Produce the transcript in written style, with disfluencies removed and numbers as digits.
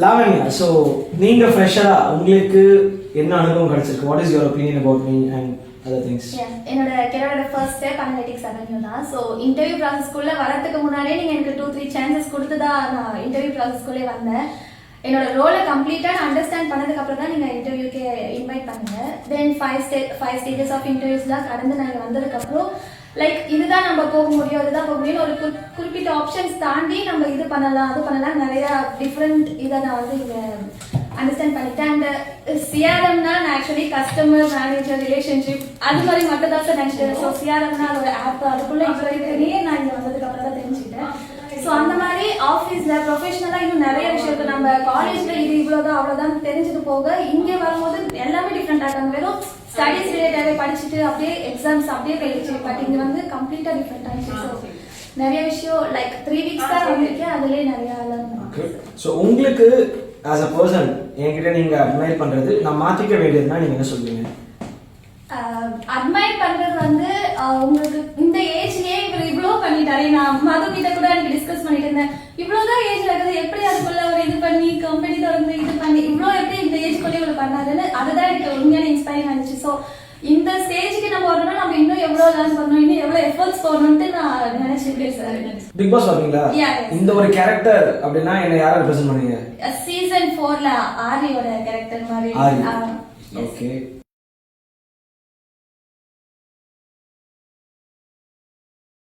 Lavanya, so நீங்கள் ஃப்ரெஷராக உங்களுக்கு என்ன அனுபவம் கிடைச்சிருக்கு? What is your opinion about me and other things? என்னோட கெரியரோட ஃபர்ஸ்ட் ஸ்டெப் அனலிட்டிக்ஸ் அவென்யூ தான். ஸோ இன்டர்வியூ ப்ராசஸ்க்குள்ளே வரதுக்கு முன்னாடியே நீங்கள் எனக்கு 2-3 சான்சஸ் கொடுத்து தான் நான் இன்டர்வியூ ப்ராசஸ்க்குள்ளே வந்தேன். என்னோட ரோலை கம்ப்ளீட்டாக அண்டர்ஸ்டாண்ட் பண்ணதுக்கு அப்புறம் தான் நீங்கள் இன்டர்வியூக்கு இன்வைட் பண்ணுங்க. தென் 5 ஸ்டேஜஸ் ஆஃப் இன்டர்வியூஸ்லாம் கடந்து நாங்கள் வந்ததுக்கப்புறம் லைக் இதுதான் நம்ம போக முடியும், அதுதான் போக முடியும், ஒரு குறிப்பிட்ட ஆப்ஷன்ஸ் தாண்டி நம்ம இது பண்ணலாம் அது பண்ணலாம் நிறையா டிஃப்ரெண்ட் இதை நான் வந்து இங்கே அண்டர்ஸ்டாண்ட் பண்ணிட்டேன். அண்ட் சிஆர்எம்னா நான் ஆக்சுவலி கஸ்டமர் மேனேஜர் ரிலேஷன்ஷிப் அது மாதிரி மட்டும் தான் சார் நினச்சிட்டேன். ஸோ சிஆர்எம்னா அதோட ஆப் அதுக்குள்ளே இப்போ இருக்கிறதே நான் இங்கே வந்ததுக்கு அப்புறம் தான் தெரிஞ்சுக்கிட்டேன். ஸோ அந்த மாதிரி ஆஃபீஸில் ப்ரொஃபஷனலாக இன்னும் நிறைய விஷயம் இருக்குது. நம்ம காலேஜில் இது இவ்வளோதான் அவ்வளோதான் தெரிஞ்சுட்டு போக இங்கே வரும்போது எல்லாமே டிஃப்ரெண்டாக இருக்காங்க. வெறும் ஸ்டடீஸ் ரிலேட்டடாகவே படிச்சுட்டு அப்படியே எக்ஸாம்ஸ் அப்படியே போயிடுச்சு. பட் இங்கே வந்து கம்ப்ளீட்டாக டிஃப்ரெண்ட் ஆகிடுச்சு. ஸோ நிறைய விஷயம் லைக் 3 வீக்ஸ் தான் வந்திருக்கேன், அதுலேயே நிறையா ஓகே. ஸோ உங்களுக்கு ஆஸ் அ பர்சன் என்கிட்ட நீங்கள் அட்மையர் பண்ணுறது நான் மாற்றிக்க வேண்டியதுன்னா நீங்கள் என்ன சொல்லுவீங்க? அட்மையர் பண்றது வந்து உங்களுக்கு இந்த ஏஜ்லயே இவர் இவ்வளோ பண்ணிட்டாரு. நான் மது கிட்ட கூட எனக்கு டிஸ்கஸ் பண்ணிட்டு இருந்தேன், இவ்வளவுதான் ஏஜ் இருக்குது எப்படி அதுக்குள்ள ஒரு இது பண்ணி கம்பெனி தொடர்ந்து இது பண்ணி இவ்வளோ எப்படி இந்த ஏஜ்குள்ளே இவ்வளோ பண்ணாதுன்னு அதுதான் எனக்கு உண்மையான இன்ஸ்பைரிங் ஆனிச்சு. ஸோ இந்த ஸ்டேஜுக்கு நம்ம வரணும்னா நம்ம இன்னும் எவ்வளோ லேர்ன் பண்ணணும், இன்னும் எவ்வளோ எஃபர்ட்ஸ் போகணும்ட்டு நான் நினைச்சிருக்கேன் சார். பிக் பாஸ் பாத்தீங்களா? இந்த ஒரு கேரக்டர் அப்படின்னா என்ன யாரை ரெப்ரசென்ட் பண்ணுவீங்க? சீசன் 4ல ஆரியோட கேரக்டர் மாதிரி. ஓகே.